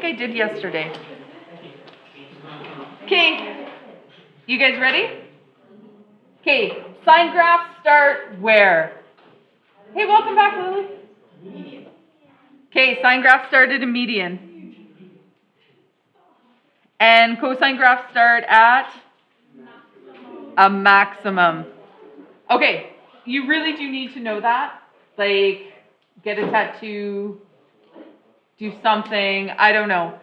think I did yesterday. Okay, you guys ready? Okay, sine graphs start where? Hey, welcome back, Lily. Median. Okay, sine graphs start at a median. And cosine graphs start at a maximum. Okay, you really do need to know that. Like, get a tattoo, do something, I don't know.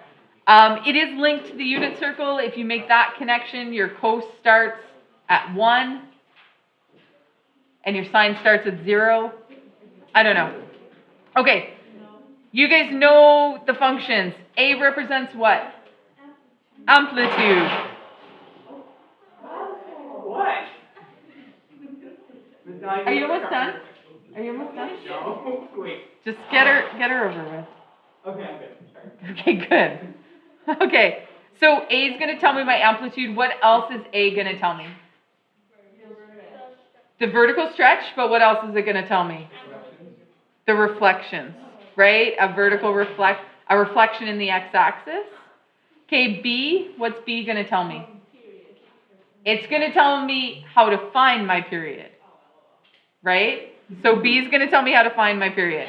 It is linked to the unit circle. If you make that connection, your cos starts at 1 and your sine starts at 0. I don't know. Okay, you guys know the functions. A represents what? Amplitude. What? Are you almost done? Are you almost done? No, wait. Just get her over with. Okay, I'm good. Sorry. Okay, good. Okay, so A is going to tell me my amplitude. What else is A going to tell me? The vertical stretch, but what else is it going to tell me? The reflections, right? A reflection in the x-axis. Okay, B, what's B going to tell me? It's going to tell me how to find my period, right? So B is going to tell me how to find my period.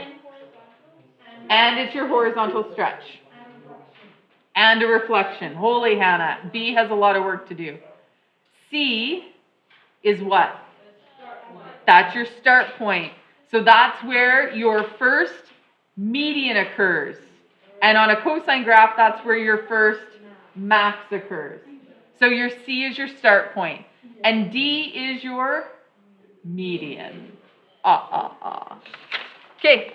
And it's your horizontal stretch. And a reflection. Holy Hannah, B has a lot of work to do. C is what? That's your start point. So that's where your first median occurs. And on a cosine graph, that's where your first max occurs. So your C is your start point. And D is your median. Okay.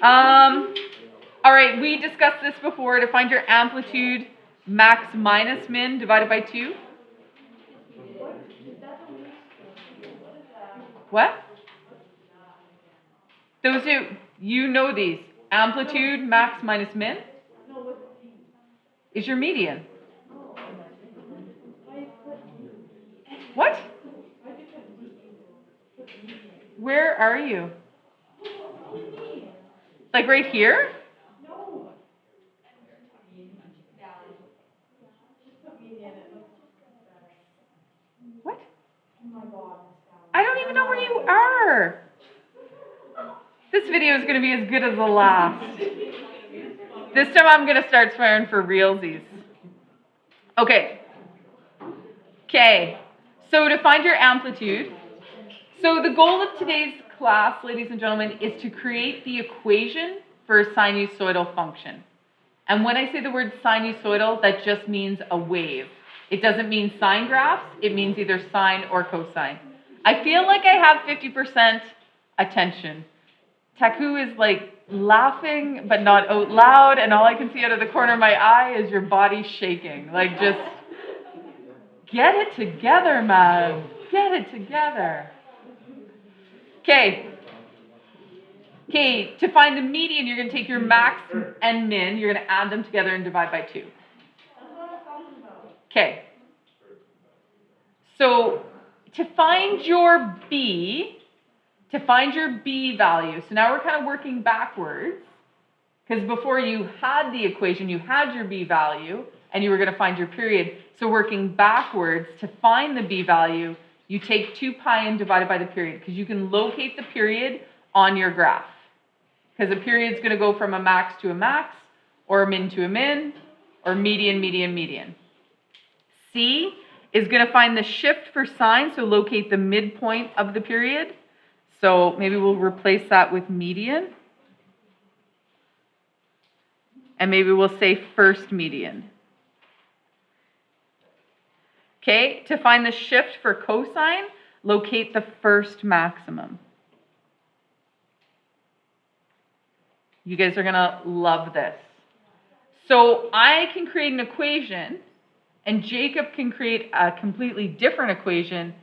All right, we discussed this before. To find your amplitude, max minus min divided by 2. What? Those who, you know these. Amplitude, max minus min is your median. What? Where are you? Like right here? What? I don't even know where you are. This video is going to be as good as the last. This time I'm going to start swearing for realsies. Okay. Okay. So to find your amplitude, so the goal of today's class, ladies and gentlemen, is to create the equation for a sinusoidal function. And when I say the word sinusoidal, that just means a wave. It doesn't mean sine graphs. It means either sine or cosine. I feel like I have 50% attention. Taku is like laughing, but not out loud, and all I can see out of the corner of my eye is your body shaking. Like, just get it together, man. Get it together. Okay. Okay, to find the median, you're going to take your max and min, you're going to add them together and divide by 2. Okay. So to find your B value, so now we're kind of working backwards, because before you had the equation, you had your B value, and you were going to find your period. So working backwards, to find the B value, you take 2 pi and divide it by the period, because you can locate the period on your graph. Because a period is going to go from a max to a max, or a min to a min, or median, median, median. C is going to find the shift for sine, so locate the midpoint of the period. So maybe we'll replace that with median. And maybe we'll say first median. Okay, to find the shift for cosine, locate the first maximum. You guys are going to love this. So I can create an equation, and Jacob can create a completely different equation,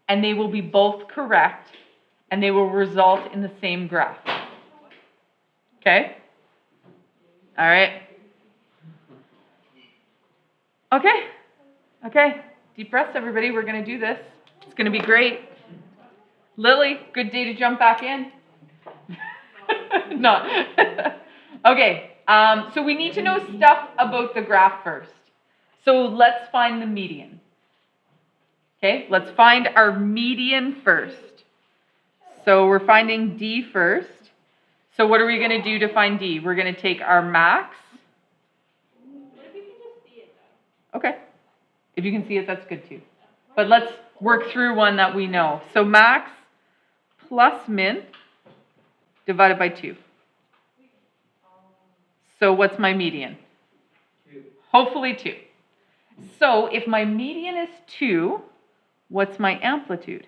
and they will be both correct, and they will result in the same graph. Okay? All right. Okay. Okay. Deep breaths, everybody. We're going to do this. It's going to be great. Lily, good day to jump back in. not. Okay, so we need to know stuff about the graph first. So let's find the median. Okay, let's find our median first. So we're finding D first. So what are we going to do to find D? We're going to take our max. What if you can just see it though? Okay. If you can see it, that's good too. But let's work through one that we know. So max plus min divided by 2. So what's my median? 2. Hopefully 2. So if my median is 2, what's my amplitude?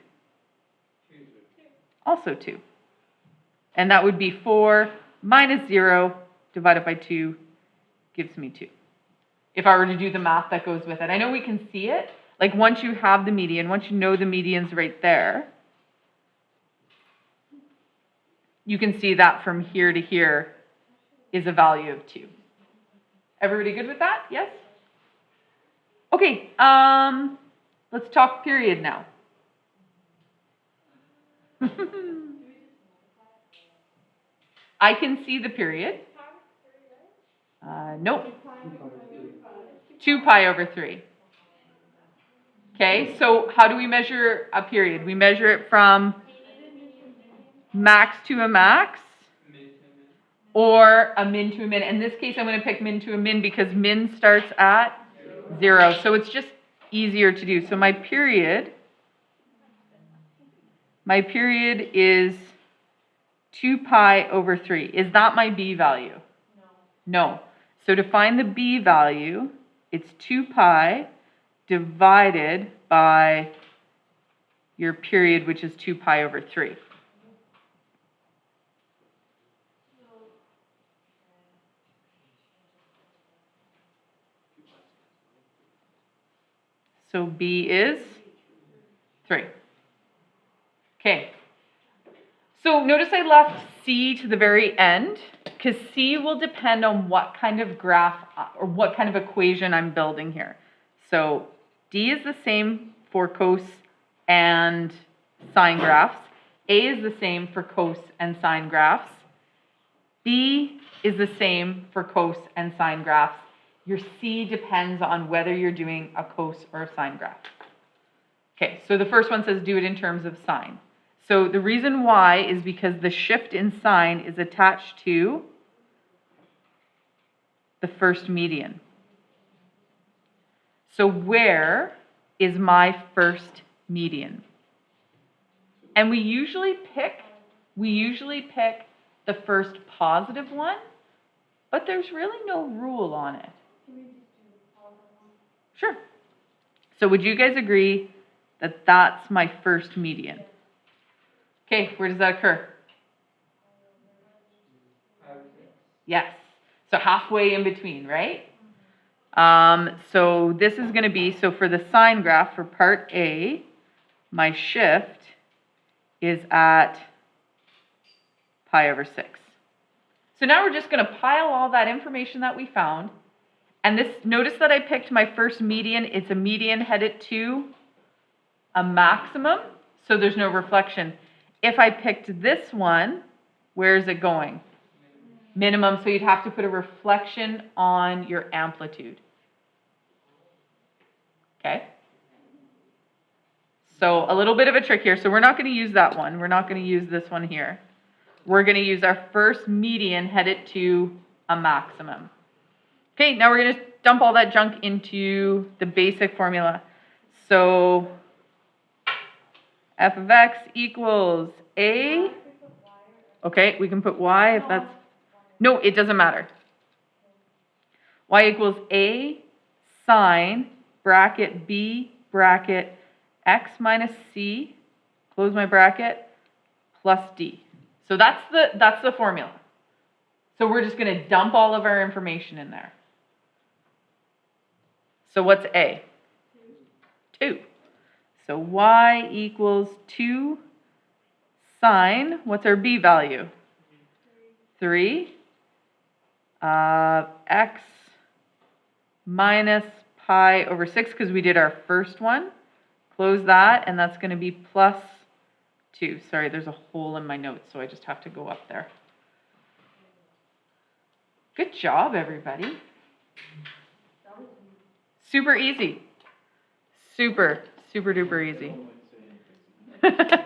2. Also 2. And that would be 4 minus 0 divided by 2 gives me 2. If I were to do the math that goes with it. I know we can see it. Like once you have the median, once you know the median's right there, you can see that from here to here is a value of 2. Everybody good with that? Yes? Okay, let's talk period now. I can see the period. Nope. 2 pi over 3. Okay, so how do we measure a period? We measure it from max to a max or a min to a min. In this case, I'm going to pick min to a min because min starts at 0. So it's just easier to do. So my period is 2 pi over 3. Is that my b value? No. So to find the b value, it's 2 pi divided by your period, which is 2 pi over 3. So b is 3. Okay. So notice I left C to the very end because C will depend on what kind of graph or what kind of equation I'm building here. So D is the same for cos and sine graphs. A is the same for cos and sine graphs. B is the same for cos and sine graphs. Your C depends on whether you're doing a cos or a sine graph. Okay, so the first one says do it in terms of sine. So the reason why is because the shift in sine is attached to the first median. So where is my first median? And we usually pick the first positive one, but there's really no rule on it. Sure. So would you guys agree that that's my first median? Okay, where does that occur? Yes. So halfway in between, right? So this is going to be, so for the sine graph for part A, my shift is at pi over 6. So now we're just going to pile all that information that we found. And this, notice that I picked my first median. It's a median headed to a maximum, so there's no reflection. If I picked this one, where is it going? Minimum, so you'd have to put a reflection on your amplitude. Okay? So a little bit of a trick here. So we're not going to use that one. We're not going to use this one here. We're going to use our first median headed to a maximum. Okay, now we're going to dump all that junk into the basic formula. So f of x equals a. Okay, we can put y if that's... No, it doesn't matter. Y equals a sine bracket b bracket x minus c, close my bracket, plus d. So that's the formula. So we're just going to dump all of our information in there. So what's a? 2. So y equals 2 sine, what's our b value? 3. X minus pi over 6, because we did our first one. Close that, and that's going to be plus 2. Sorry, there's a hole in my notes, so I just have to go up there. Good job, everybody. Super easy. Super duper easy.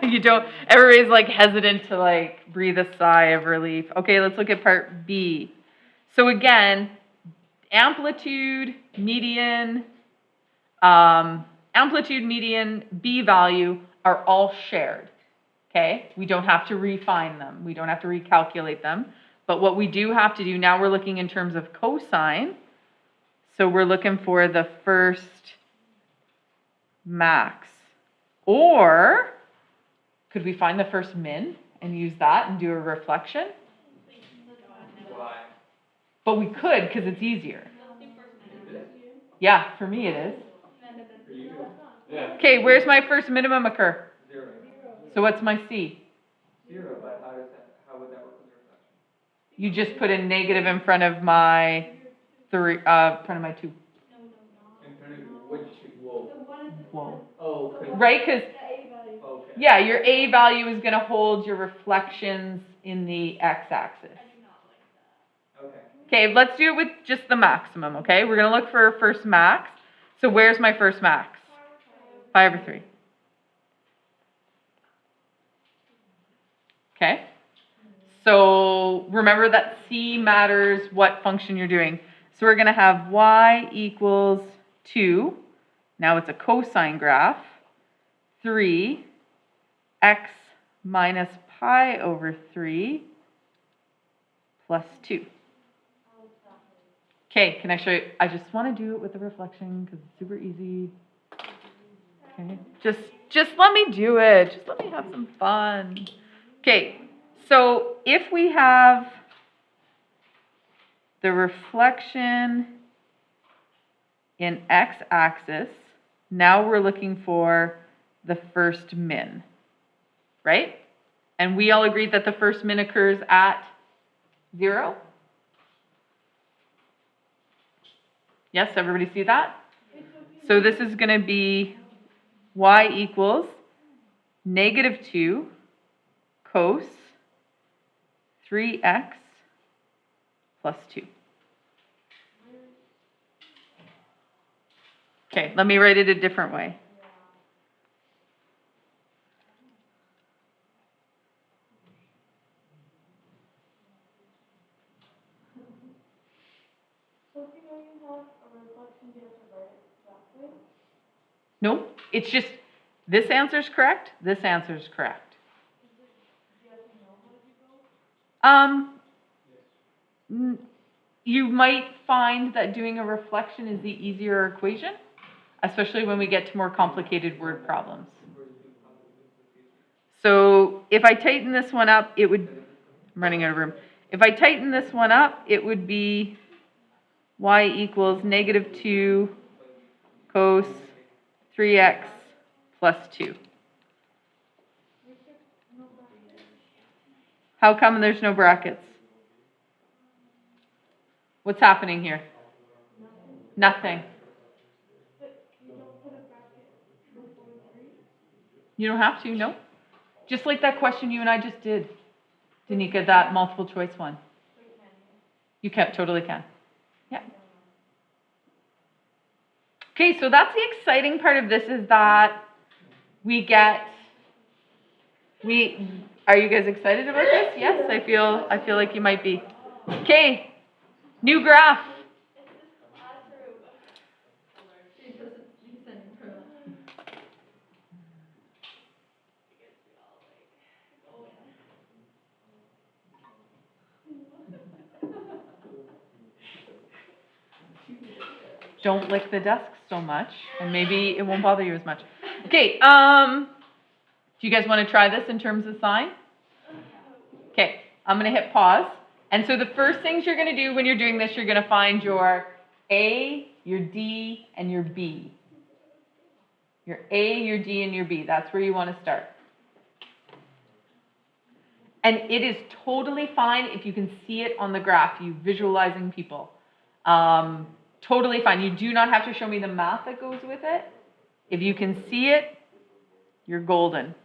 You don't, everybody's like hesitant to like breathe a sigh of relief. Okay, let's look at part B. So again, amplitude, median, B value are all shared. Okay, we don't have to refine them. We don't have to recalculate them. But what we do have to do, now we're looking in terms of cosine. So we're looking for the first max. Or could we find the first min and use that and do a reflection? Why? But we could because it's easier. Yeah, for me it is. For you? Yeah. Okay, where's my first minimum occur? 0. So what's my C? 0, but how would that work with the reflection? You just put a negative in front of my 3, in front of my 2. In front of which, whoa. Whoa. Oh, okay. Right, because Okay. yeah, your A value is going to hold your reflections in the x-axis. Okay. Okay, let's do it with just the maximum, okay? We're going to look for first max. So where's my first max? Pi over 3. Okay. So remember that C matters what function you're doing. So we're going to have y equals 2. Now it's a cosine graph. 3 x minus pi over 3 plus 2. Okay, can I show you? I just want to do it with the reflection because it's super easy. Okay, just let me do it. Just let me have some fun. Okay, so if we have the reflection in x-axis, now we're looking for the first min, right? And we all agreed that the first min occurs at 0? Yes, everybody see that? So this is going to be y equals negative 2 cos 3x plus 2. Okay, let me write it a different way. No, it's just this answer is correct, this answer is correct. You might find that doing a reflection is the easier equation, especially when we get to more complicated word problems. So if I tighten this one up, it would, I'm running out of room. If I tighten this one up, it would be y equals negative 2 cos 3x plus 2. How come there's no brackets? What's happening here? Nothing. You don't have to, no? Just like that question you and I just did, Danica, that multiple choice one. You can, totally can. Yeah. Okay, so that's the exciting part of this is that we get, are you guys excited about this? Yes, I feel like you might be. Okay, new graph. Don't lick the desk so much, and maybe it won't bother you as much. Okay, do you guys want to try this in terms of sign? Okay, I'm going to hit pause. And so the first things you're going to do when you're doing this, you're going to find your A, your D, and your B. Your A, your D, and your B. That's where you want to start. And it is totally fine if you can see it on the graph, you visualizing people. Totally fine. You do not have to show me the math that goes with it. If you can see it, you're golden.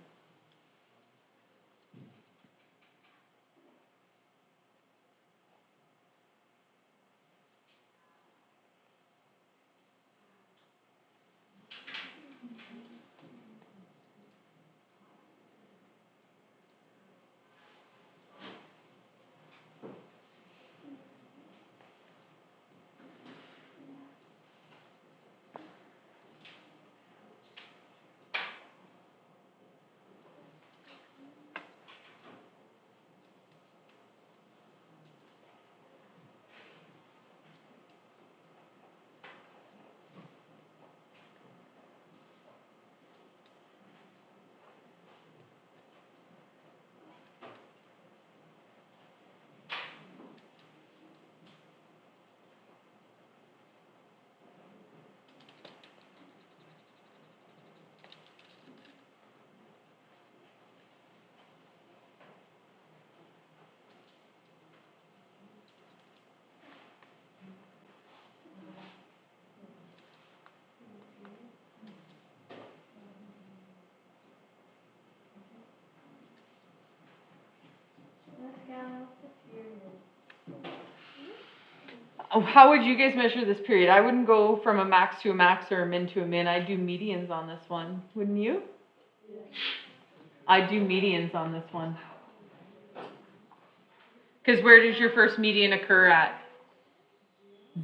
Oh, how would you guys measure this period? I wouldn't go from a max to a max or a min to a min. I'd do medians on this one. Wouldn't you? I'd do medians on this one. Because where does your first median occur at?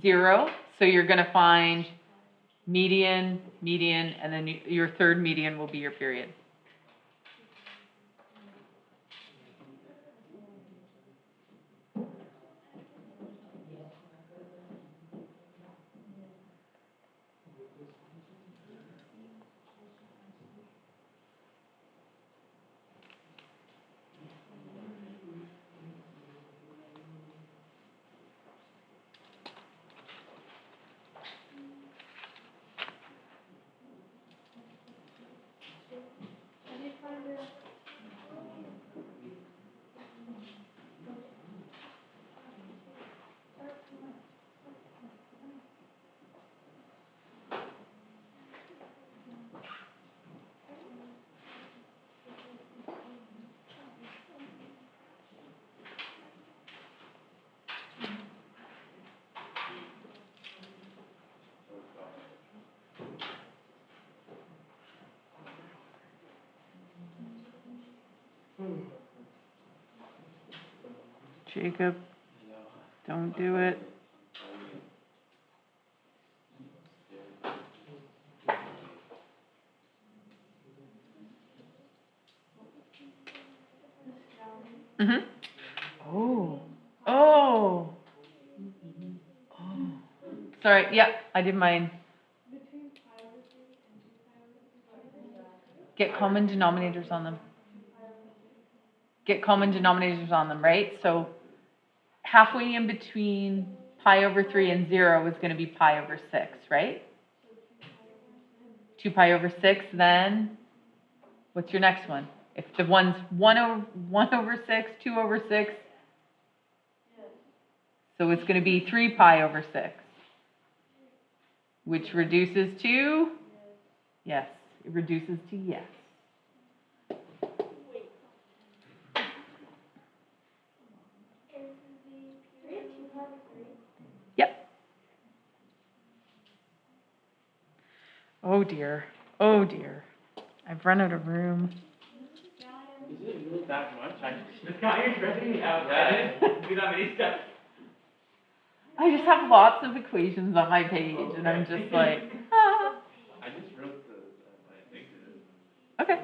0. So you're going to find median, median, and then your third median will be your period. Jacob, don't do it. Mm-hmm. Oh. Oh. Oh. Sorry, yep, I did mine. Get common denominators on them. Get common denominators on them, right? So halfway in between pi over 3 and 0 is going to be pi over 6, right? 2 pi over 6, then what's your next one? If the one's 1 over 6, 2 over 6, so it's going to be 3 pi over 6, which reduces to, yes, it reduces to yes. Yep. Oh dear. Oh dear. I've run out of room. Is it really that much? This guy is stressing me out. Yeah. Do that many steps. I just have lots of equations on my page, and I'm just like, ah. I just wrote what I think it is. Okay. And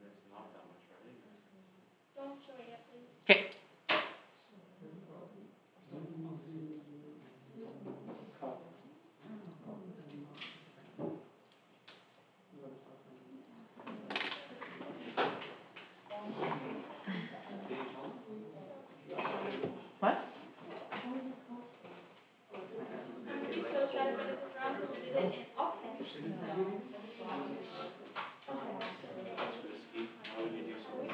it's not that much, right? Don't show it yet, please. Okay. What? You still try to finish this round, so we did it in, okay. How would you do something?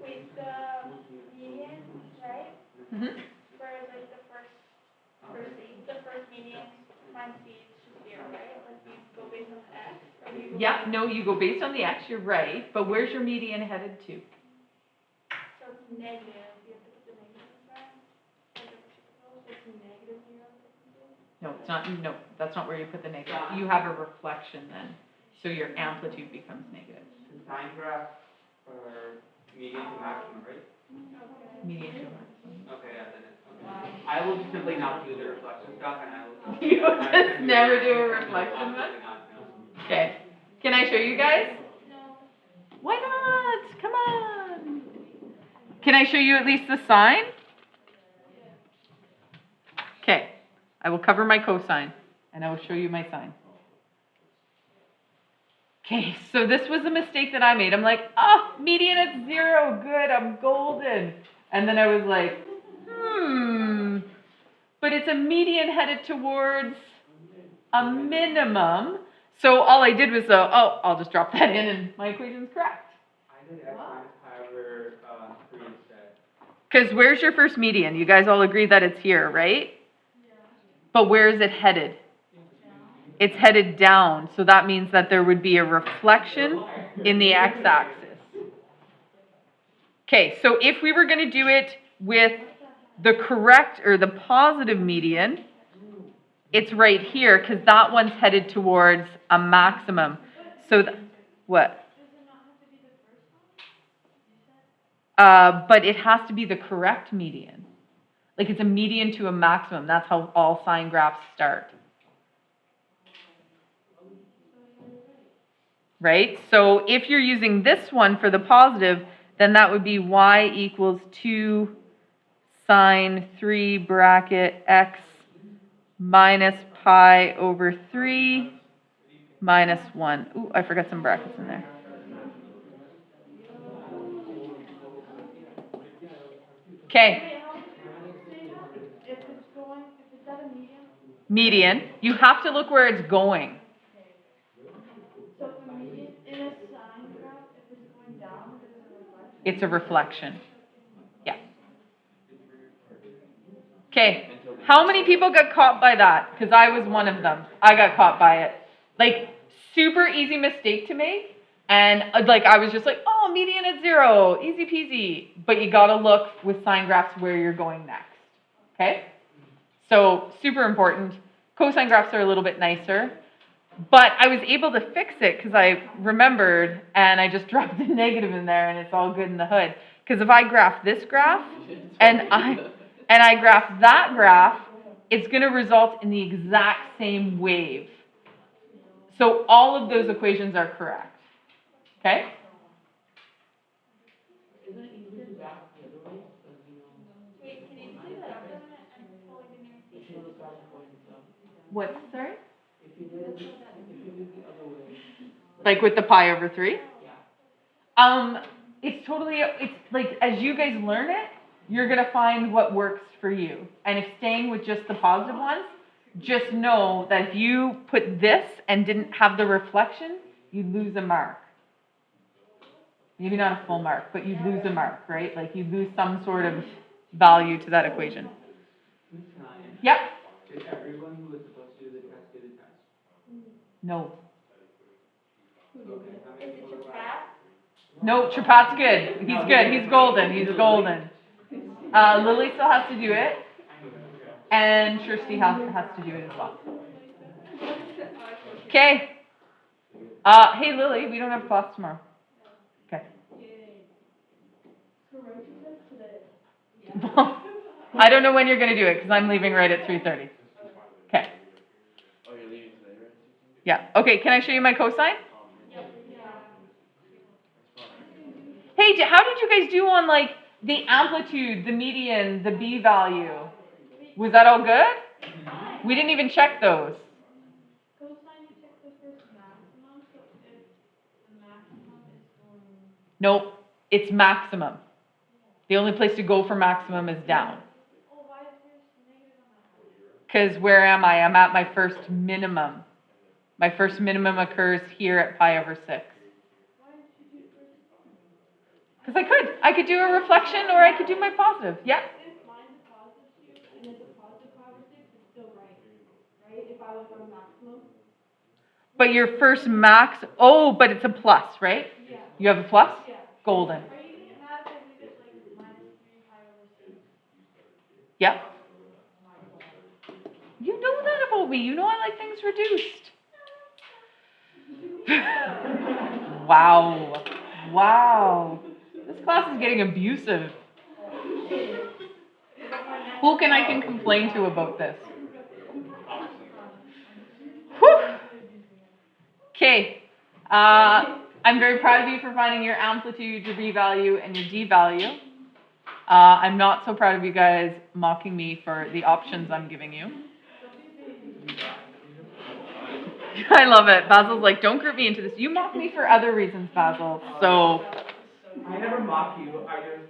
Wait, the median, right? Mm-hmm. Whereas like the first median times c is just 0, right? Like you go based on the x, or do you go Yeah, no, you go based on the x, you're right, but where's your median headed to? so it's negative, you have to put the negative in front, like the reciprocal, so it's negative 0. No, it's not, no, that's not where you put the negative. You have a reflection then, so your amplitude becomes negative. Sine graph or median to maximum, right? Median to maximum. Okay, yeah, then it's, okay. I will just simply not do the reflection stuff and I will. You just never do a reflection one? Absolutely not, no. Okay. Can I show you guys? No. Why not? Come on. Can I show you at least the sign? Okay. I will cover my cosine and I will show you my sine. Okay, so this was a mistake that I made. I'm like, oh, median at 0, good, I'm golden. And then I was like, but it's a median headed towards a minimum. So all I did was, I'll just drop that in and my equation's correct. I did x minus pi over 3 instead. Because where's your first median? You guys all agree that it's here, right? Yeah. But where is it headed? It's headed down, so that means that there would be a reflection in the x-axis. Okay, so if we were going to do it with the correct or the positive median, it's right here because that one's headed towards a maximum. So what? But it has to be the correct median. Like it's a median to a maximum. That's how all sine graphs start. Right? So if you're using this one for the positive, then that would be y equals 2 sine 3 bracket x minus pi over 3 minus 1. Ooh, I forgot some brackets in there. Okay. If it's at a median? Median. You have to look where it's going. So if a median in a sine graph, if it's going down, it's a reflection? It's a reflection. Yeah. Okay. How many people got caught by that? Because I was one of them. I got caught by it. Like, super easy mistake to make. And like, I was just like, oh, median at 0, easy peasy. But you got to look with sine graphs where you're going next. Okay? So, super important. Cosine graphs are a little bit nicer. But I was able to fix it because I remembered and I just dropped the negative in there and it's all good in the hood. Because if I graph this graph and I graph that graph, it's going to result in the exact same wave. So all of those equations are correct. Okay? Wait, can you do that and plug in your equation? What, sorry? Like with the pi over 3? It's like as you guys learn it, you're going to find what works for you. And if staying with just the positive ones, just know that if you put this and didn't have the reflection, you'd lose a mark. Maybe not a full mark, but you'd lose a mark, right? Like you'd lose some sort of value to that equation. Yep. Did everyone who was supposed to do the test do the test? No. Okay, how many Is it people your got cat? No, Trapat's good. He's good. He's golden. He's golden. Lily still has to do it. And Kirsty has to do it as well. Okay. Hey, Lily, we don't have class tomorrow. Okay. I don't know when you're going to do it because I'm leaving right at 3:30. Okay. Oh, you're leaving today, right? Yeah. Okay, can I show you my cosine? Hey, how did you guys do on like the amplitude, the median, the B value? Was that all good? We didn't even check those. Cosine, you check the first maximum, so if the maximum is going... Nope, it's maximum. The only place to go for maximum is down. Oh, why is there negative on that? Because where am I? I'm at my first minimum. My first minimum occurs here at pi over 6. Why did you do first? Because I could do a reflection or I could do my positive. Yeah. If mine's a positive here and it's a positive pi over 6, it's still right. Right? If I was on maximum? But your first max, but it's a plus, right? Yeah. You have a plus? Yeah. Golden. Are you going to get mad if I leave it like minus 3 pi over 6? Yep. You know that about me. You know I like things reduced. Wow. Wow. This class is getting abusive. Who can I complain to about this? Whew. Okay. I'm very proud of you for finding your amplitude, your B value, and your D value. I'm not so proud of you guys mocking me for the options I'm giving you. I love it. Basil's like, don't group me into this. You mock me for other reasons, Basil. So, I never mock you, I just.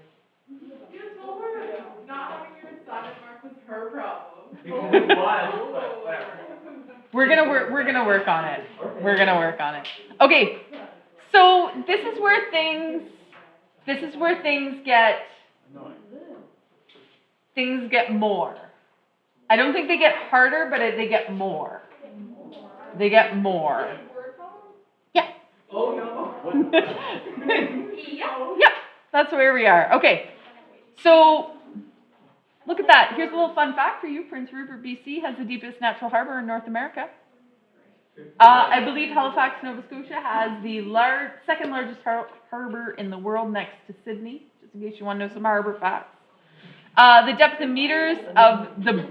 You told her not having your son and Mark was her problem. Because it was, but whatever. we're gonna work on it. We're gonna work on it. Okay. So, this is where things get more. I don't think they get harder, but they get more. They get more. Yeah. Oh, no. Yep, that's where we are. Okay, so look at that. Here's a little fun fact for you. Prince Rupert, BC has the deepest natural harbor in North America. I believe Halifax, Nova Scotia has the second largest harbor in the world next to Sydney, just in case you want to know some harbor facts. The depth in meters of the...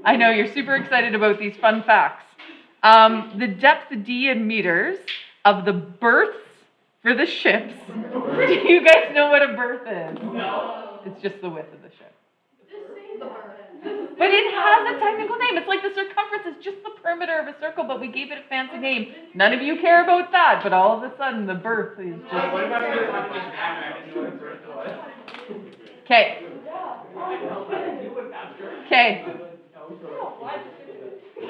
I know, you're super excited about these fun facts. The depth D in meters of the berths for the ships. Do you guys know what a berth is? No. It's just the width of the ship. But it has a technical name. It's like the circumference is just the perimeter of a circle, but we gave it a fancy name. None of you care about that, but all of a sudden the berth is just... What about the conversation after I didn't know what birth was? Okay. Okay.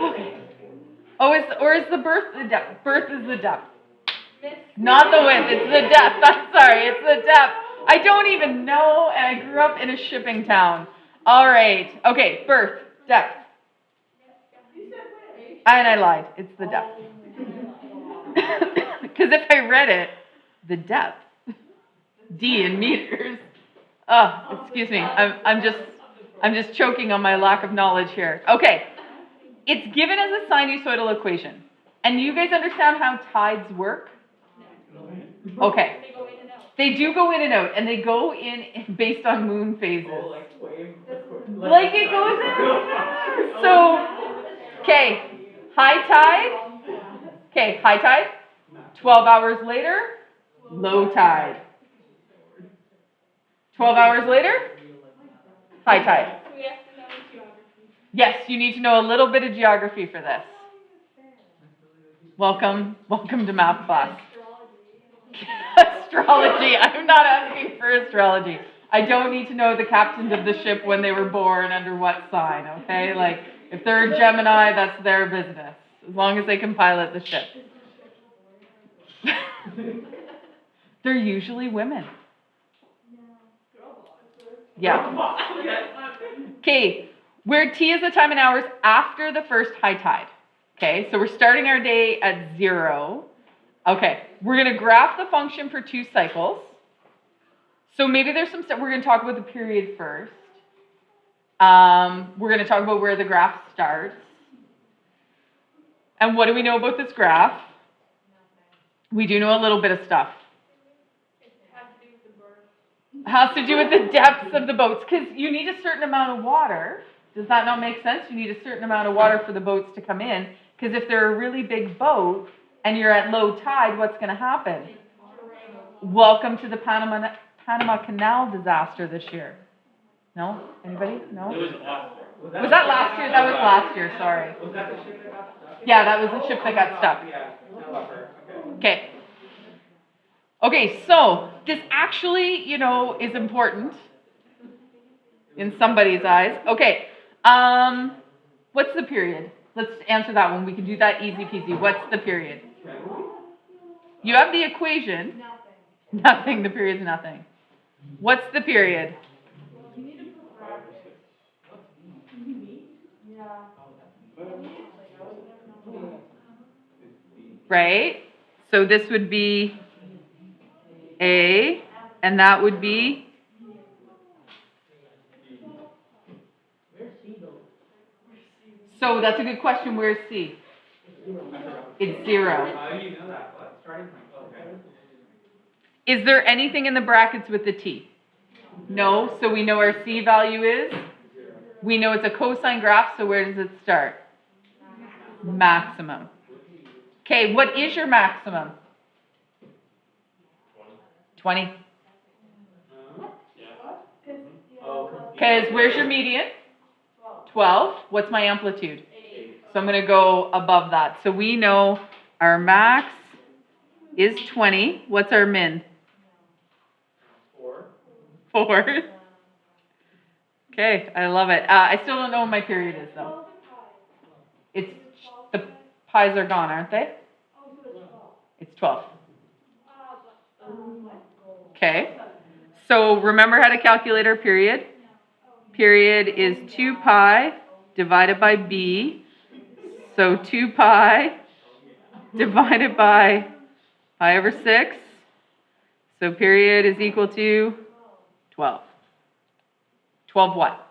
Okay. Oh, is the berth the depth? Berth is the depth. Not the width, it's the depth. I'm sorry, it's the depth. I don't even know, and I grew up in a shipping town. All right. Okay, berth, depth. And I lied. It's the depth. Because if I read it, the depth, D in meters. Oh, excuse me. I'm just choking on my lack of knowledge here. Okay. It's given as a sinusoidal equation. And you guys understand how tides work? Okay. They do go in and out, and they go in based on moon phases. Oh, like wave. Like it goes in. So, okay, high tide. Okay, high tide. 12 hours later, low tide. 12 hours later, high tide. We have to know geography. Yes, you need to know a little bit of geography for this. Welcome to math class. Astrology. I'm not asking for astrology. I don't need to know the captains of the ship when they were born under what sign, okay? Like, if they're a Gemini, that's their business, as long as they can pilot the ship. They're usually women. Yeah. Okay, where T is the time in hours after the first high tide. Okay, so we're starting our day at 0. Okay, we're going to graph the function for 2 cycles. So maybe there's some stuff, we're going to talk about the period first. We're going to talk about where the graph starts. And what do we know about this graph? We do know a little bit of stuff. It has to do with the birth. It has to do with the depths of the boats, because you need a certain amount of water. Does that not make sense? You need a certain amount of water for the boats to come in, because if they're a really big boat and you're at low tide, what's going to happen? Welcome to the Panama Canal disaster this year. No? Anybody? No? It was last year. Was that last year? That was last year, sorry. Was that the ship that got stuck? Yeah, that was the ship that got stuck. Yeah, no upper. Okay. Okay. Okay, so this actually, is important in somebody's eyes. Okay. What's the period? Let's answer that one. We can do that easy peasy. What's the period? You have the equation. Nothing. The period's nothing. What's the period? Right? So this would be A, and that would be so that's a good question. Where's C? It's 0. You know that. What? Starting point. Okay. Is there anything in the brackets with the T? No. So we know our C value is? We know it's a cosine graph, so where does it start? Maximum. Okay, what is your maximum? 20. Because where's your median? 12. What's my amplitude? So I'm gonna go above that. So we know our max is 20. What's our min? 4. 4. Okay, I love it. I still don't know what my period is though. It's, the pies are gone, aren't they? It's 12. Okay. So remember how to calculate our period? Period is 2 pi divided by b. So 2 pi divided by pi over 6. So period is equal to 12. 12 what?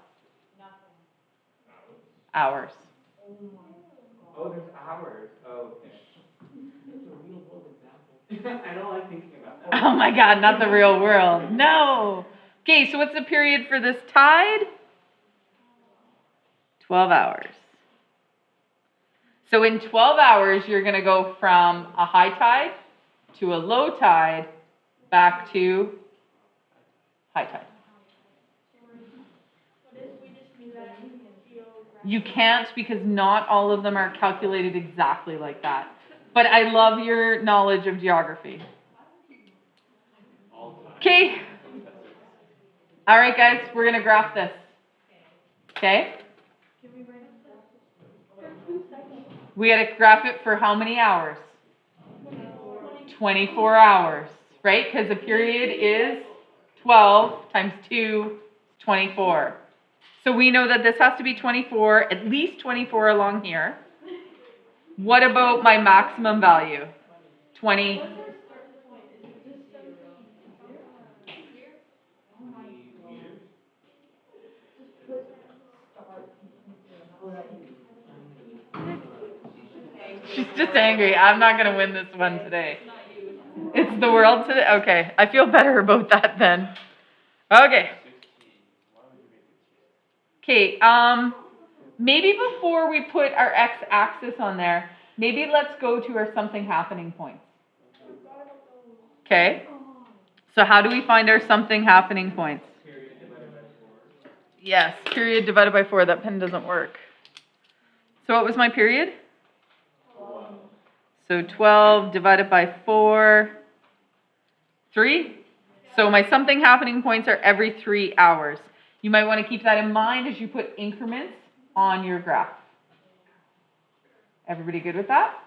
Hours. Oh, there's hours. Oh, okay. I don't like thinking about that. Oh my God, not the real world. No. Okay, so what's the period for this tide? 12 hours. So in 12 hours, you're going to go from a high tide to a low tide back to high tide. What if we just do that in geography? You can't because not all of them are calculated exactly like that. But I love your knowledge of geography. Okay. All right, guys, we're going to graph this. Okay? We got to graph it for how many hours? 24 hours, right? Because a period is 12 times 2 is 24. So we know that this has to be 24, at least 24 along here. What about my maximum value? 20. She's just angry. I'm not going to win this one today. It's the world today. Okay, I feel better about that then. Okay. Okay, maybe before we put our x-axis on there, maybe let's go to our something happening points. Okay, so how do we find our something happening points? Period divided by 4. Yes, period divided by 4. That pen doesn't work. So what was my period? 12. So 12 divided by 4, 3. So my something happening points are every 3 hours. You might want to keep that in mind as you put increments on your graph. Everybody good with that?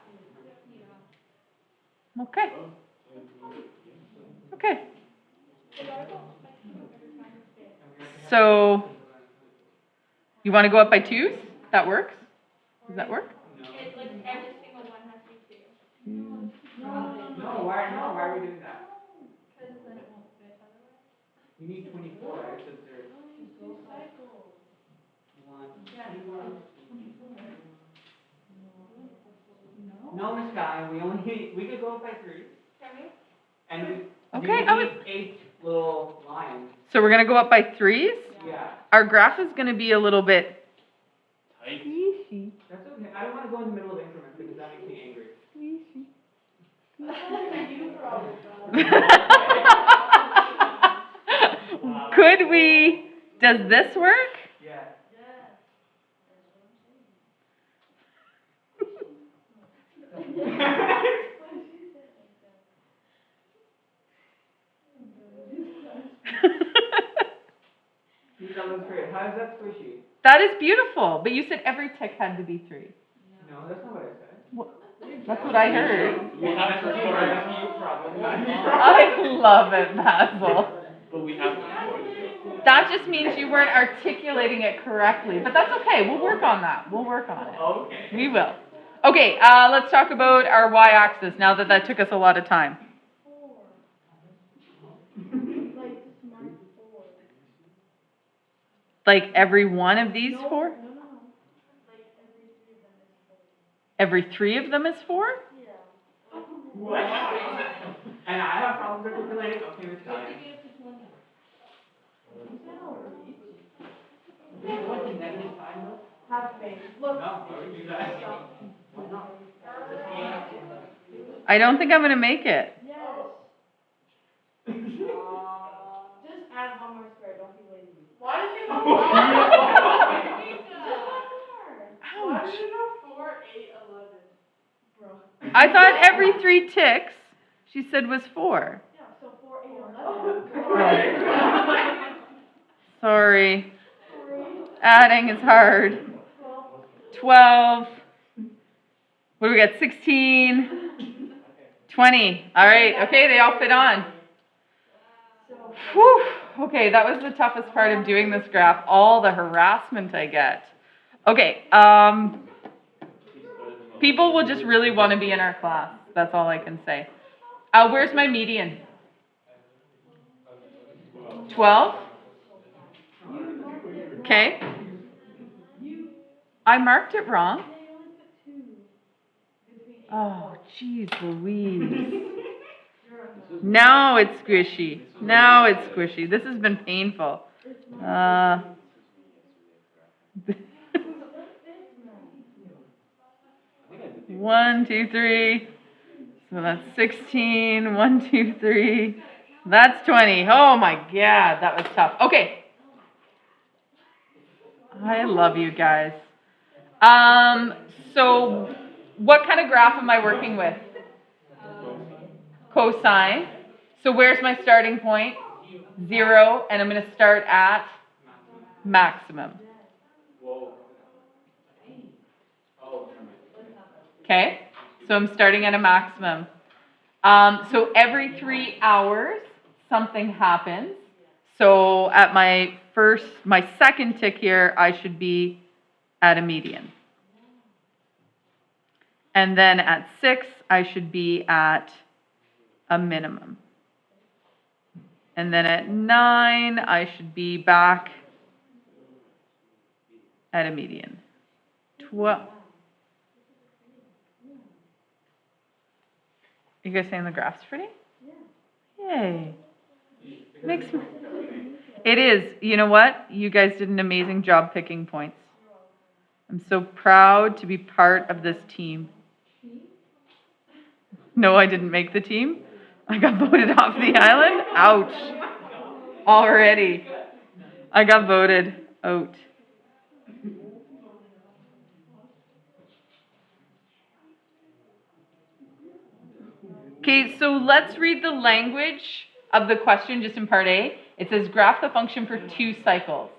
Okay. Okay. So you want to go up by 2s? That works? Does that work? It's like every single one has to be 2. No, why are we doing that? Because then it won't fit otherwise. You need 24, right? So there's 1. No, Miss Guy, we could go up by 3. Can we? And we Okay, we need 8 little lines. So we're going to go up by 3s? Yeah. Our graph is going to be a little bit That's okay. I don't want to go in the middle of increments because that makes me angry. Could we, does this work? Yeah. That looks great. How is that squishy? That is beautiful, but you said every tick had to be 3. No, that's not what I said. That's what I heard. We have to record it. That's your problem, not me. I love it, Basil. But we have to record it. That just means you weren't articulating it correctly, but that's okay. We'll work on that. We'll work on it. Okay. We will. Okay, let's talk about our y-axis now that took us a lot of time. Like every one of these 4? Every 3 of them is 4? What? And I have problems articulating. Okay, Miss Guy. What's the negative sign? Have faith. Look. No, I would do that. Why not? I don't think I'm going to make it. Yes. Just add one more square. Don't be lazy. Why did you go 4? Why did you go 4? I thought every 3 ticks, she said, was 4. Yeah, so 4, 8, 11. Sorry. Adding is hard. 12. What do we got? 16. 20. All right. Okay, they all fit on. Whew. Okay, that was the toughest part of doing this graph. All the harassment I get. Okay. People will just really want to be in our class. That's all I can say. Where's my median? 12? Okay. I marked it wrong. Oh, jeez Louise. Now it's squishy. Now it's squishy. This has been painful. 1, 2, 3. So that's 16. 1, 2, 3. That's 20. Oh my God, that was tough. Okay. I love you guys. So what kind of graph am I working with? Cosine. So where's my starting point? 0, and I'm going to start at maximum. Okay, so I'm starting at a maximum. So every 3 hours, something happens. So at my second tick here, I should be at a median. And then at 6, I should be at a minimum. And then at 9, I should be back at a median. 12. You guys saying the graph's pretty? Yeah. Yay. Makes me. It is. You know what? You guys did an amazing job picking points. I'm so proud to be part of this team. No, I didn't make the team. I got voted off the island. Ouch. Already. I got voted out. Okay, so let's read the language of the question just in part A. It says graph the function for 2 cycles.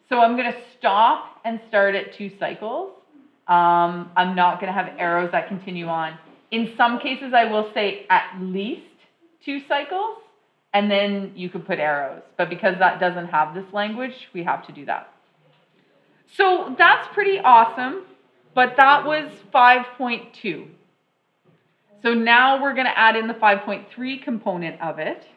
So I'm going to stop and start at 2 cycles. I'm not going to have arrows that continue on. In some cases, I will say at least 2 cycles, and then you could put arrows. But because that doesn't have this language, we have to do that. So that's pretty awesome, but that was 5.2. So now we're going to add in the 5.3 component of it.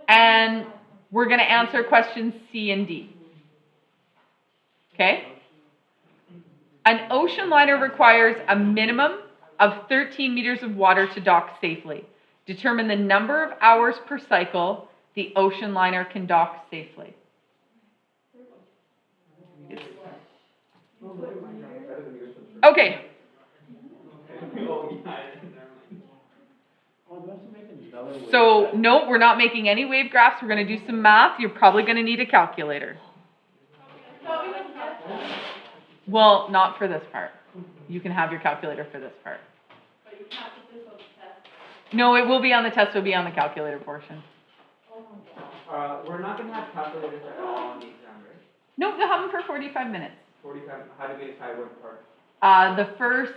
And we're going to answer questions C and D. Okay? An ocean liner requires a minimum of 13 meters of water to dock safely. Determine the number of hours per cycle the ocean liner can dock safely. Okay. So, no, we're not making any wave graphs. We're going to do some math. You're probably going to need a calculator. Well, not for this part. You can have your calculator for this part. But you can't put this on the test. No, it will be on the test. It'll be on the calculator portion. We're not going to have calculators at all on the exam, right? No, you'll have them for 45 minutes. 45, how do we decide what part? The first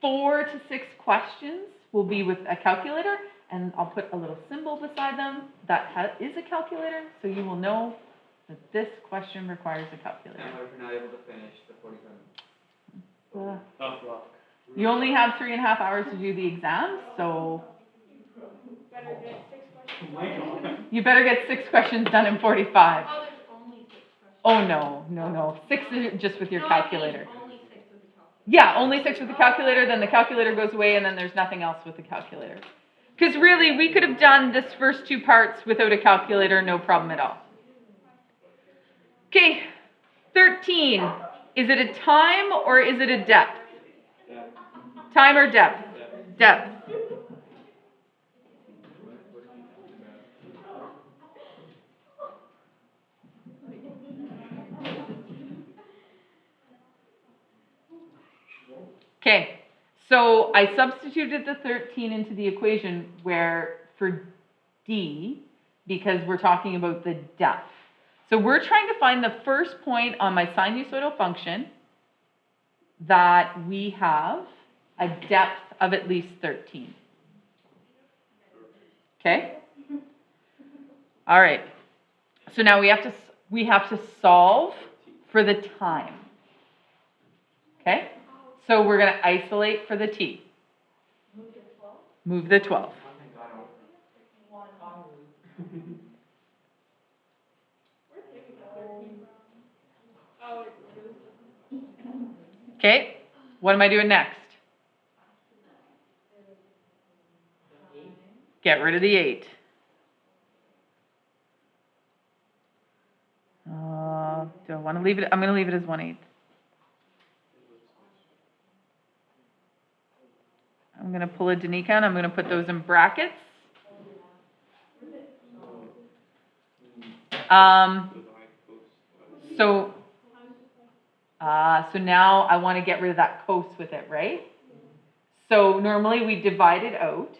4 to 6 questions will be with a calculator, and I'll put a little symbol beside them that is a calculator, so you will know that this question requires a calculator. And what if you're not able to finish the 45 minutes? You only have 3.5 hours to do the exam, so Better get 6 questions. you better get 6 questions done in 45. Oh, there's only 6 questions. Oh, no. 6 is just with your No, calculator. I mean only 6 with the calculator. Yeah, only 6 with the calculator, then the calculator goes away, and then there's nothing else with the calculator. Because really, we could have done this first 2 parts without a calculator, no problem at all. Okay, 13. Is it a time or is it a depth? Time or depth? Depth. So I substituted the 13 into the equation where for D, because we're talking about the depth. So we're trying to find the first point on my sinusoidal function that we have a depth of at least 13. Okay? All right. So now we have to solve for the time. Okay? So we're going to isolate for the t. Move the 12. Okay? What am I doing next? Get rid of the 8. Do I want to leave it? I'm going to leave it as 1/8. I'm going to pull a Danica and I'm going to put those in brackets. So now I want to get rid of that cos with it, right? So normally we divide it out,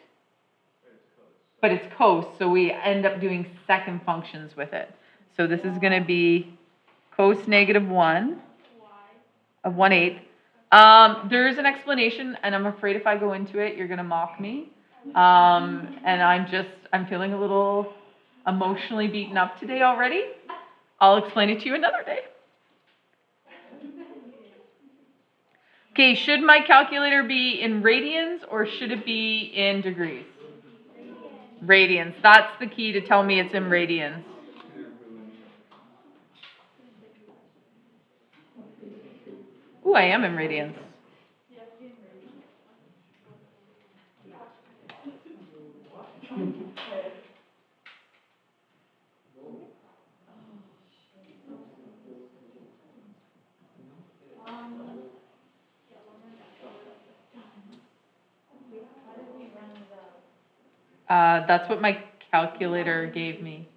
but it's cos, so we end up doing second functions with it. So this is going to be cos -1 of 1/8. There is an explanation, and I'm afraid if I go into it, you're going to mock me. And I'm feeling a little emotionally beaten up today already. I'll explain it to you another day. Okay, should my calculator be in radians or should it be in degrees? Radians. That's the key to tell me it's in radians. Ooh, I am in radians. That's what my calculator gave me.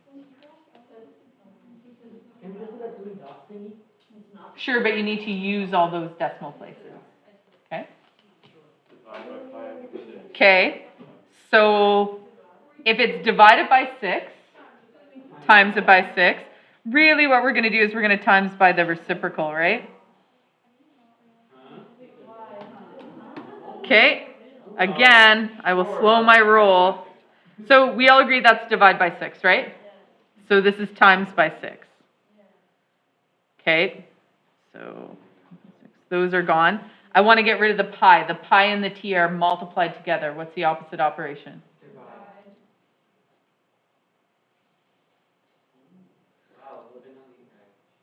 Sure, but you need to use all those decimal places. Okay? Okay. So if it's divided by 6, times it by 6, really what we're going to do is we're going to times by the reciprocal, right? Okay. Again, I will slow my roll. So we all agree that's divide by 6, right? So this is times by 6. Okay. So those are gone. I want to get rid of the pi. The pi and the t are multiplied together. What's the opposite operation?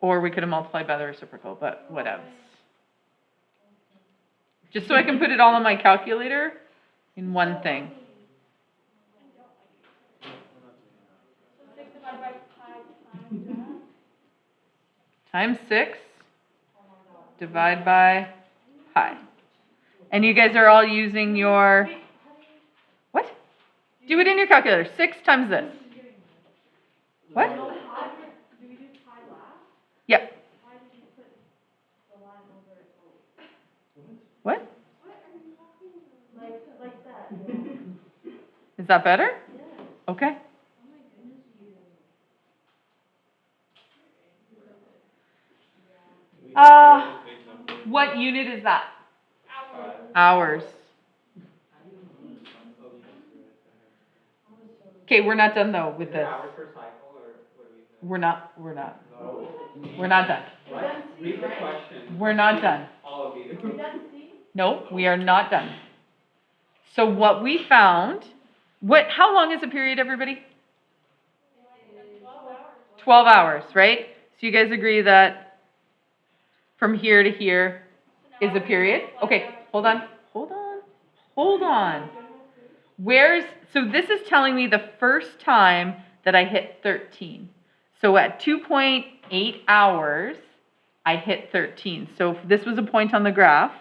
Or we could have multiplied by the reciprocal, but whatever. Just so I can put it all on my calculator in one thing. Times 6, divide by pi. And you guys are all using your, what? Do it in your calculator. 6 times this. What? Yep. What? Is that better? Okay. What unit is that? Hours. Okay, we're not done though with this. Hours per cycle, or what do we say? We're not done. What? Read the question. We're not done. All of you. No, we are not done. So what we found, how long is a period, everybody? 12 hours, right? So you guys agree that from here to here is a period? Okay, hold on. So this is telling me the first time that I hit 13. So at 2.8 hours, I hit 13. So if this was a point on the graph,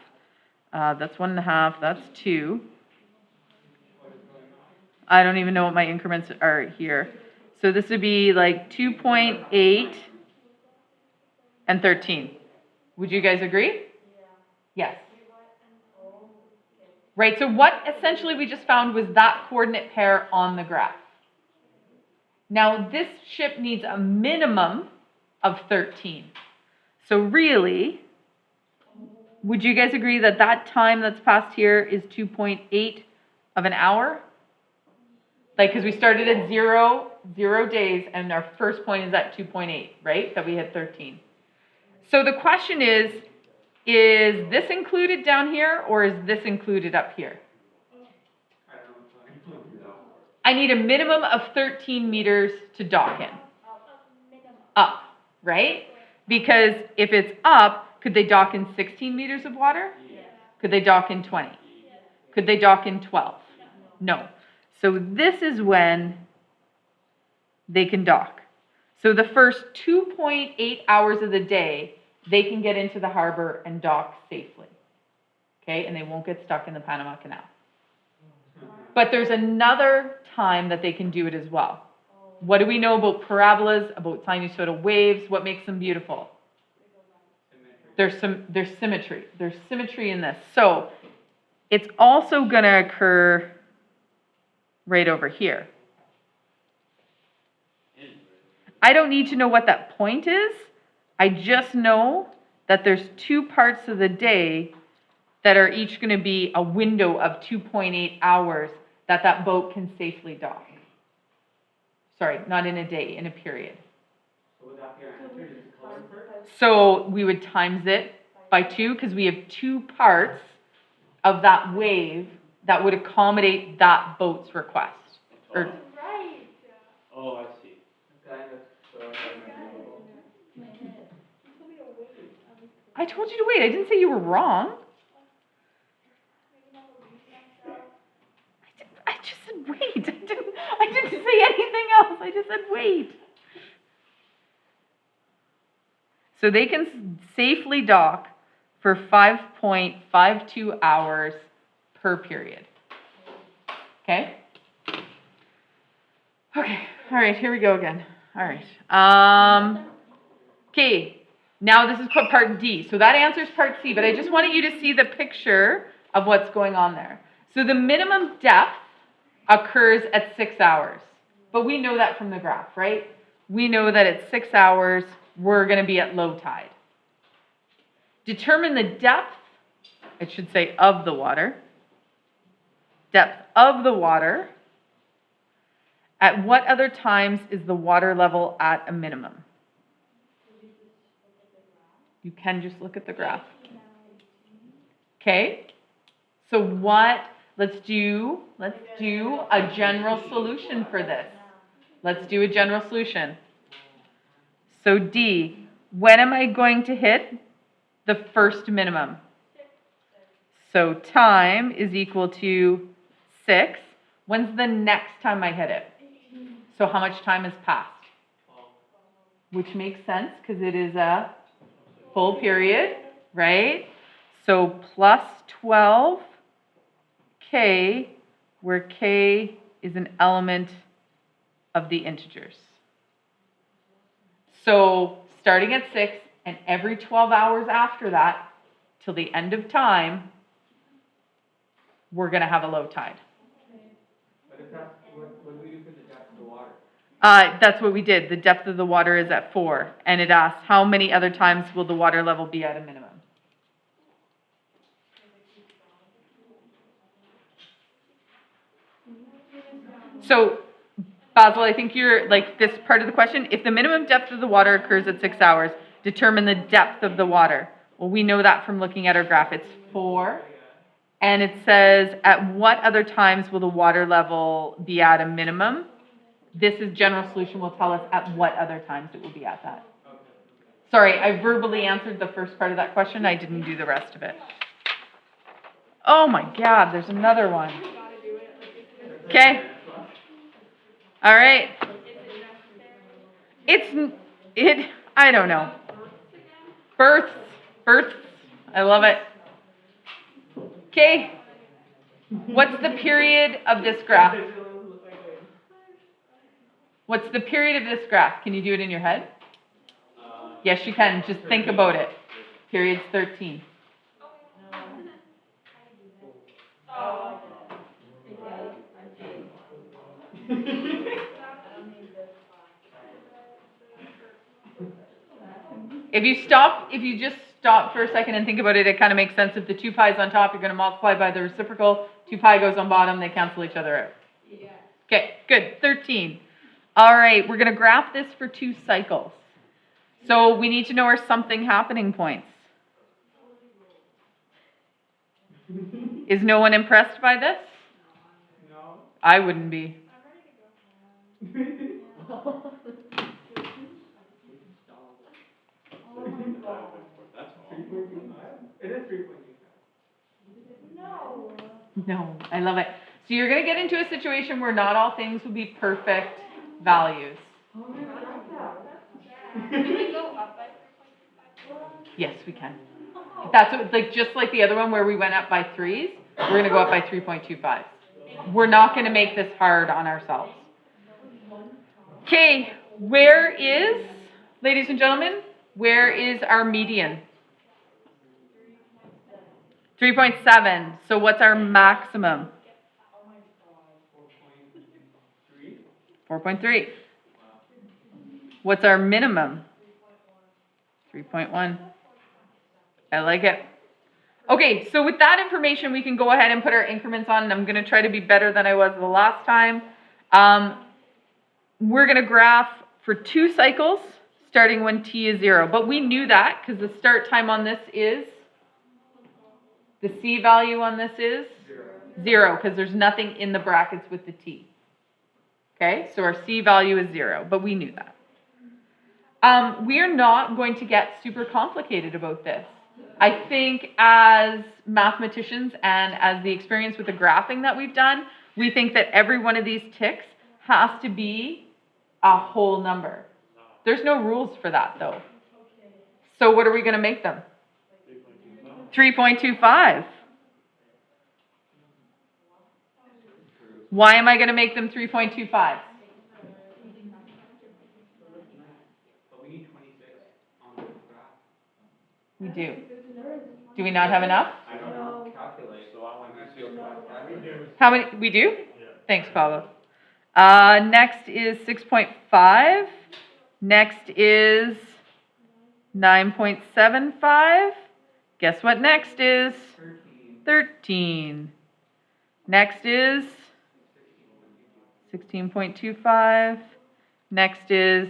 that's 1.5, that's 2. I don't even know what my increments are here. So this would be like 2.8 and 13. Would you guys agree? Yes. right? So what essentially we just found was that coordinate pair on the graph. Now this ship needs a minimum of 13. So really, would you guys agree that that time that's passed here is 2.8 of an hour? Like, because we started at 0 days, and our first point is at 2.8, right? That we had 13. So the question is this included down here, or is this included up here? I don't know which one. I need a minimum of 13 meters to dock in. Up, right? Because if it's up, could they dock in 16 meters of water? Could they dock in 20? Could they dock in 12? No. So this is when they can dock. So the first 2.8 hours of the day, they can get into the harbor and dock safely. Okay, and they won't get stuck in the Panama Canal. But there's another time that they can do it as well. What do we know about parabolas, about sinusoidal waves? What makes them beautiful? There's symmetry. There's symmetry in this. So it's also going to occur right over here. I don't need to know what that point is. I just know that there's 2 parts of the day that are each going to be a window of 2.8 hours that boat can safely dock. Sorry, not in a day, in a period. So would that be our answer? Just color first? So we would times it by 2 because we have 2 parts of that wave that would accommodate that boat's request. Or, Right. Oh, I see. Okay, that's so I told you to wait. I didn't say you were wrong. I just said wait. I didn't say anything else. I just said wait. So they can safely dock for 5.52 hours per period. Okay? Okay. All right, here we go again. All right. Okay. Now this is part D. So that answers part C, but I just wanted you to see the picture of what's going on there. So the minimum depth occurs at 6 hours. But we know that from the graph, right? We know that at 6 hours, we're going to be at low tide. Determine the depth, it should say of the water. Depth of the water. At what other times is the water level at a minimum? You can just look at the graph. Okay? So let's do a general solution for this. Let's do a general solution. So D, when am I going to hit the first minimum? So time is equal to 6. When's the next time I hit it? So how much time has passed? Which makes sense because it is a full period, right? So plus 12 K, where K is an element of the integers. So starting at 6 and every 12 hours after that, till the end of time, we're going to have a low tide. But if that's, what do we do for the depth of the water? That's what we did. The depth of the water is at 4, and it asks how many other times will the water level be at a minimum? So, Basil, I think you're like this part of the question. If the minimum depth of the water occurs at 6 hours, determine the depth of the water. Well, we know that from looking at our graph. It's 4. And it says, at what other times will the water level be at a minimum? This is general solution will tell us at what other times it will be at that. Sorry, I verbally answered the first part of that question. I didn't do the rest of it. Oh my God, there's another one. Okay. All right. I don't know. Births. I love it. Okay. What's the period of this graph? What's the period of this graph? Can you do it in your head? Yes, you can. Just think about it. Period's 13. If you just stop for a second and think about it, it kind of makes sense. If the 2 pi's on top, you're going to multiply by the reciprocal. 2 pi goes on bottom, they cancel each other out. Yeah. Okay, good. 13. All right, we're going to graph this for 2 cycles. So we need to know our something happening points. Is no one impressed by this? No. I wouldn't be. That's all. 3.25? It is 3.25. No. No, I love it. So you're going to get into a situation where not all things will be perfect values. Can we go up by 3.25? Yes, we can. That's what, like just like the other one where we went up by 3s, we're going to go up by 3.25. We're not going to make this hard on ourselves. Okay, where is, ladies and gentlemen, where is our median? 3.7. So what's our maximum? 4.3. What's our minimum? 3.1. I like it. Okay, so with that information, we can go ahead and put our increments on, and I'm going to try to be better than I was the last time. We're going to graph for 2 cycles, starting when t is 0. But we knew that because the start time on this is, the c value on this is 0, because there's nothing in the brackets with the t. Okay, so our c value is 0, but we knew that. We are not going to get super complicated about this. I think as mathematicians and as the experience with the graphing that we've done, we think that every one of these ticks has to be a whole number. There's no rules for that though. So what are we going to make them? 3.25. Why am I going to make them 3.25? But we need 26 on the graph. We do. Do we not have enough? I don't know. Calculate. So I want to see what How many? We do? Thanks, Pablo. Next is 6.5. Next is 9.75. Guess what next is? 13. Next is 16.25. Next is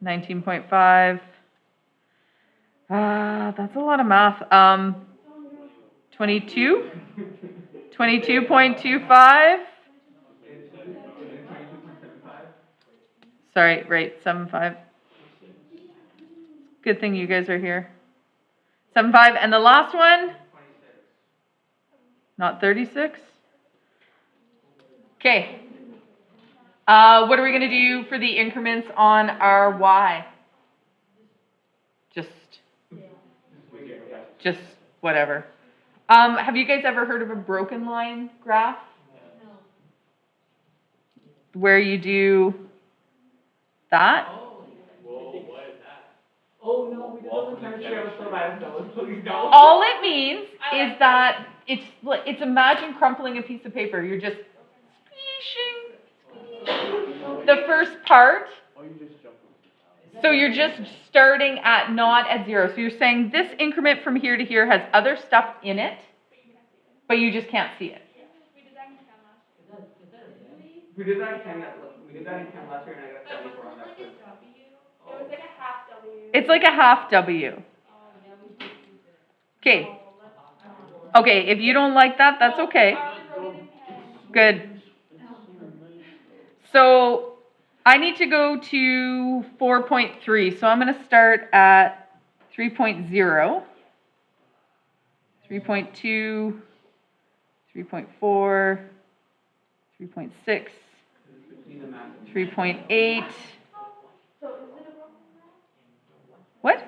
19.5. That's a lot of math. 22? 22.25? Sorry, right, 7.5. Good thing you guys are here. 7.5, and the last one? Not 36? Okay. What are we going to do for the increments on our y? Just whatever. Have you guys ever heard of a broken line graph? Where you do that? Whoa, what is that? Oh no, we did all the chemistry episode by ourselves. Please don't. All it means is that it's imagine crumpling a piece of paper. You're just squeezing the first part. Oh, you just jumped. So you're just starting at not at 0. So you're saying this increment from here to here has other stuff in it, but you just can't see it. We did that in chem last year. We did that in chem last year, and I got But it 74 on wasn't that like a quiz. W. It was like a half W. It's like a half W. Okay. Okay, if you don't like that, that's okay. Good. So I need to go to 4.3. So I'm going to start at 3.0, 3.2, 3.4, 3.6, 3.8. What?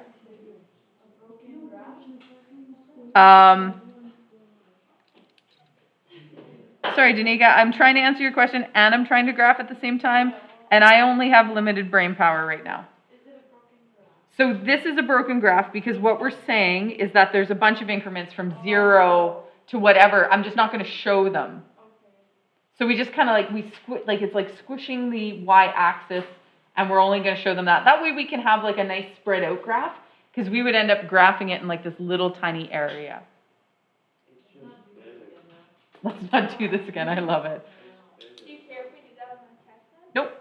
Sorry, Danica, I'm trying to answer your question and I'm trying to graph at the same time, and I only have limited brain power right now. So this is a broken graph because what we're saying is that there's a bunch of increments from 0 to whatever. I'm just not going to show them. So we just kind of like it's like squishing the y-axis, and we're only going to show them that. That way we can have like a nice spread out graph, because we would end up graphing it in like this little tiny area. Let's not do this again. I love it. Do you care if we do that on the test then? Nope,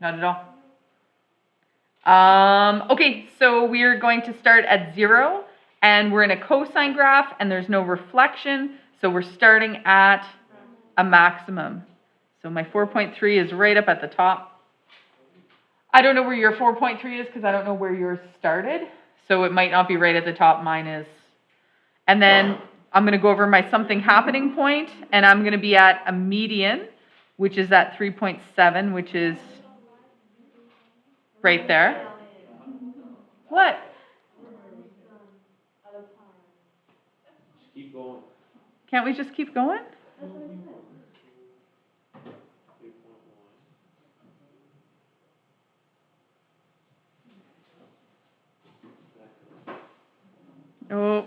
not at all. Okay, so we're going to start at 0, and we're in a cosine graph, and there's no reflection, so we're starting at a maximum. So my 4.3 is right up at the top. I don't know where your 4.3 is because I don't know where yours started, so it might not be right at the top. Mine is. And then I'm going to go over my something happening point, and I'm going to be at a median, which is at 3.7, which is right there. What? Keep going. Can't we just keep going? Oh.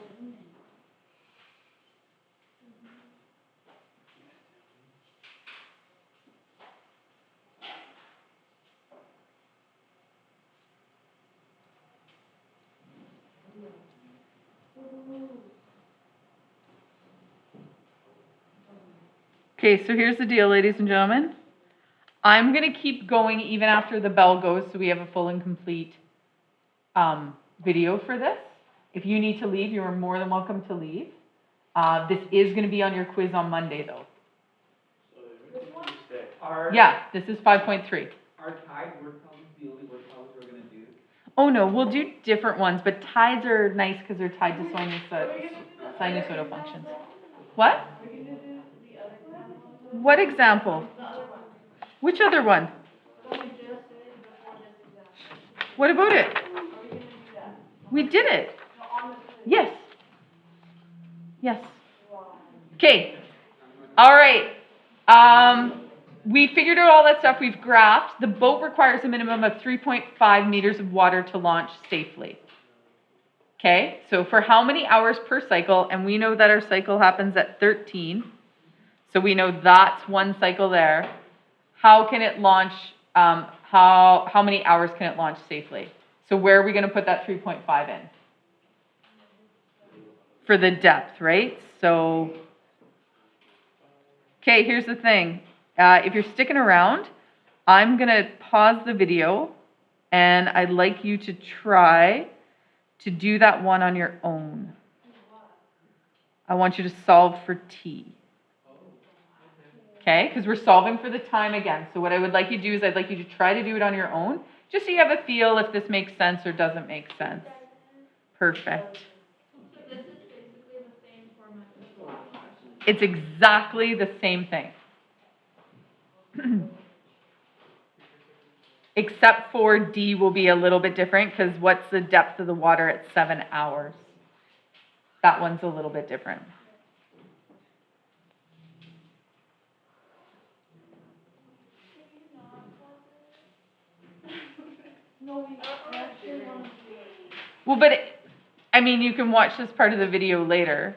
Okay, so here's the deal, ladies and gentlemen. I'm going to keep going even after the bell goes, so we have a full and complete video for this. If you need to leave, you are more than welcome to leave. This is going to be on your quiz on Monday, though. Yeah, this is 5.3. Are tide word problems the only word problems we're going to do? Oh no, we'll do different ones, but tides are nice because they're tied to sinusoidal functions. What? What example? Which other one? What about it? We did it. Yes. Yes. Okay. All right. We figured out all that stuff. We've graphed. The boat requires a minimum of 3.5 meters of water to launch safely. Okay. So for how many hours per cycle? And we know that our cycle happens at 13. So we know that's one cycle there. How can it launch? How many hours can it launch safely? So where are we going to put that 3.5 in? For the depth, right? So, okay, here's the thing. If you're sticking around, I'm going to pause the video, and I'd like you to try to do that one on your own. I want you to solve for t. Okay, because we're solving for the time again. So what I would like you to do is I'd like you to try to do it on your own, just so you have a feel if this makes sense or doesn't make sense. Perfect. So this is basically the same format as the last question. It's exactly the same thing. Except for D will be a little bit different, because what's the depth of the water at 7 hours? That one's a little bit different. Well, but I mean, you can watch this part of the video later.